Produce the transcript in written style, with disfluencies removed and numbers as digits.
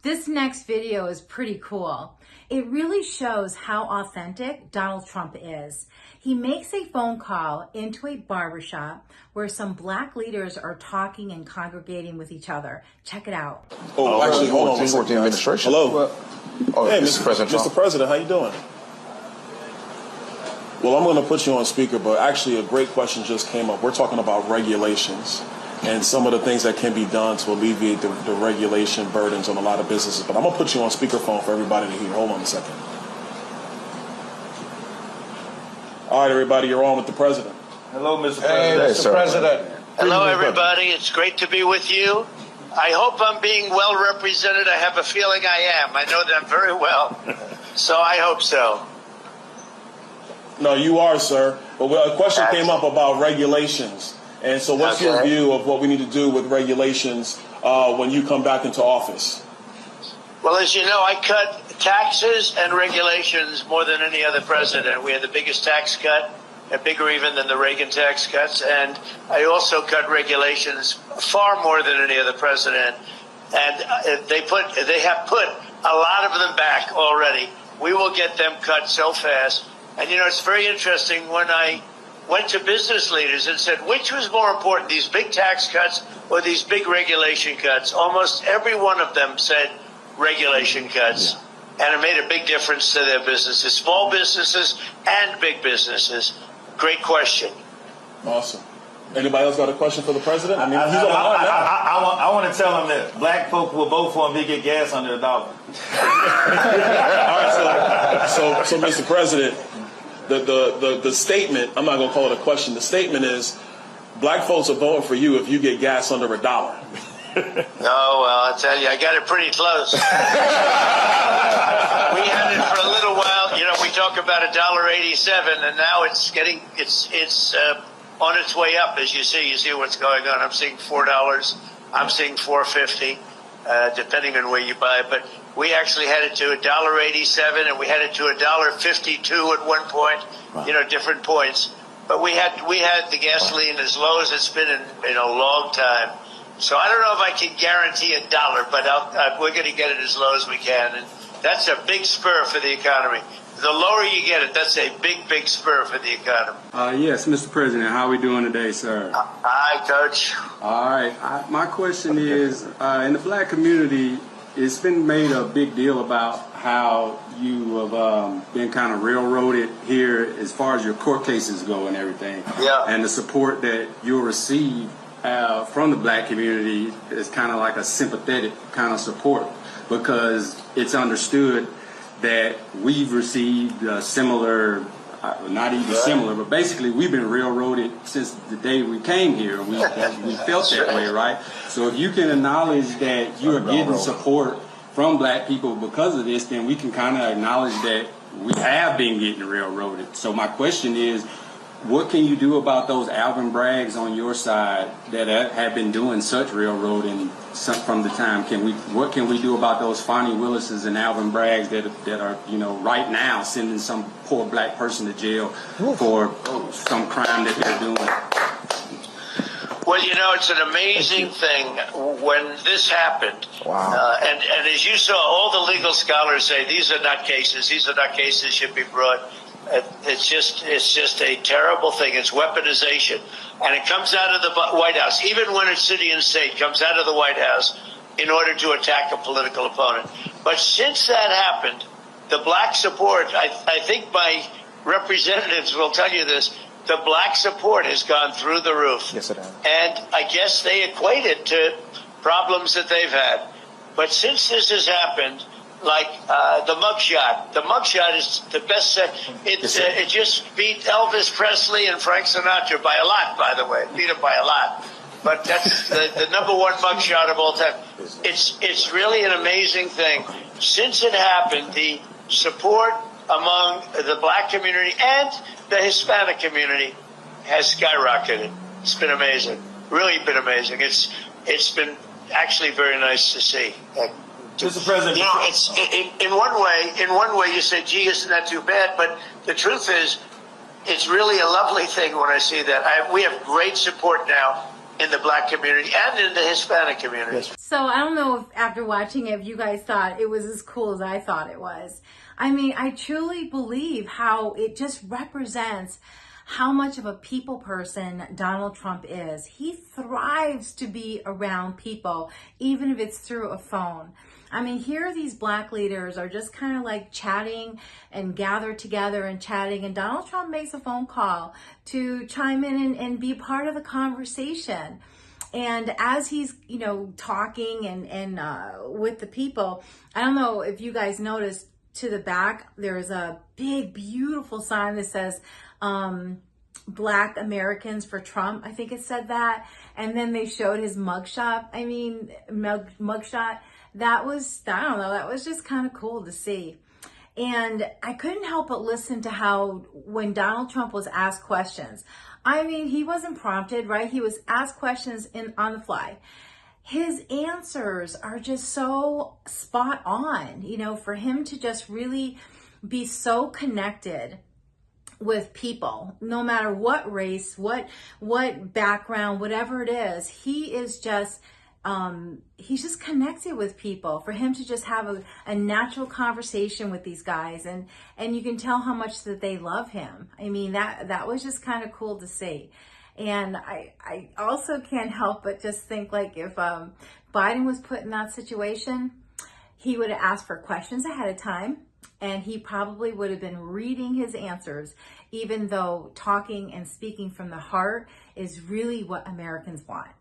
This next video is pretty cool. It really shows how authentic Donald Trump is. He makes a phone call into a barbershop where some black leaders are talking and congregating with each other. Check it out. Actually, hold on. This is the administration. Hello. Hey, Mr. President. Mr. President, how you doing? Well, I'm going to put you on speaker, but actually a great question just came up. We're talking about regulations and some of the things that can be done to alleviate the regulation burdens on a lot of businesses. But I'm going to put you on speakerphone for everybody to hear. Hold on a second. All right, everybody, you're on with the president. Hello, Mr. President. Mr. President. Hello, everybody. It's great to be with you. I hope I'm being well represented. I have a feeling I am. I know them very well. So I hope so. No, you are, sir. But a question came up about regulations. And so what's your view of what we need to do with regulations when you come back into office? Well, as you know, I cut taxes and regulations more than any other president. We had the biggest tax cut, bigger even than the Reagan tax cuts. And I also cut regulations far more than any other president. And they have put a lot of them back already. We will get them cut so fast. And, you know, it's very interesting when I went to business leaders and said, which was more important, these big tax cuts or these big regulation cuts? Almost every one of them said regulation cuts. Yeah. And it made a big difference to their businesses, small businesses and big businesses. Great question. Awesome. Anybody else got a question for the president? I mean, I want to tell him that black folk will vote for him if he get gas under $1. All right, so Mr. President, the statement, I'm not going to call it a question, the statement is black folks are voting for you if you get gas under $1. Oh, well, I'll tell you, I got it pretty close. We had it for a little while. You know, we talk about $1.87, and now it's on its way up. As you see what's going on. I'm seeing $4. I'm seeing $4.50, depending on where you buy it. But we actually had it to $1.87, and we had it to $1.52 at one point. Wow. You know, different points. But we had the gasoline as low as it's been in a long time. So I don't know if I can guarantee $1, but we're going to get it as low as we can, and that's a big spur for the economy. The lower you get it, that's a big spur for the economy. Yes, Mr. President, how are we doing today, sir? Hi, Coach. All right. My question is, in the black community, it's been made a big deal about how you have been kind of railroaded here as far as your court cases go and everything. Yeah. And the support that you'll receive from the black community is kind of like a sympathetic kind of support, because it's understood that we've received similar, not even similar, but basically we've been railroaded since the day we came here. We felt that way, right? So if you can acknowledge that you are getting support from black people because of this, then we can kind of acknowledge that we have been getting railroaded. So my question is, what can you do about those Alvin Braggs on your side that have been doing such railroading from the time? What can we do about those Fonnie Willises and Alvin Braggs that are, you know, right now sending some poor black person to jail for some crime that they're doing? Well, you know, it's an amazing thing when this happened. Wow. And as you saw, all the legal scholars say these are not cases. These are not cases should be brought. It's just a terrible thing. It's weaponization. And it comes out of the White House, even when it's city and state, comes out of the White House in order to attack a political opponent. But since that happened, the black support, I think my representatives will tell you this, the black support has gone through the roof. Yes, it has. And I guess they equate it to problems that they've had. But since this has happened, like the mugshot. The mugshot is the best. It just beat Elvis Presley and Frank Sinatra by a lot, by the way. Beat it by a lot. But that's the number one mugshot of all time. It's really an amazing thing. Since it happened, the support among the black community and the Hispanic community has skyrocketed. It's been amazing. Really been amazing. It's been actually very nice to see. Mr. President, you know, it's in one way you say, gee, isn't that too bad? But the truth is, it's really a lovely thing when I see that. We have great support now in the black community and in the Hispanic community. So I don't know if after watching it, if you guys thought it was as cool as I thought it was. I mean, I truly believe how it just represents how much of a people person Donald Trump is. He thrives to be around people, even if it's through a phone. I mean, here these black leaders are just kind of like chatting and gathered together and chatting, and Donald Trump makes a phone call to chime in and be part of the conversation. And as he's, talking and with the people, I don't know if you guys noticed, to the back, there's a big, beautiful sign that says, Black Americans for Trump. I think it said that. And then they showed his mugshot. Mugshot. That was, I don't know, that was just kind of cool to see. And I couldn't help but listen to how when Donald Trump was asked questions, I mean, he wasn't prompted, right? He was asked questions on the fly. His answers are just so spot on, for him to just really be so connected with people, no matter what race, what background, whatever it is. He is just, he's just connected with people. For him to just have a natural conversation with these guys, and you can tell how much that they love him. I mean, that was just kind of cool to see. And I also can't help but just think, like, if Biden was put in that situation, he would have asked for questions ahead of time, and he probably would have been reading his answers, even though talking and speaking from the heart is really what Americans want.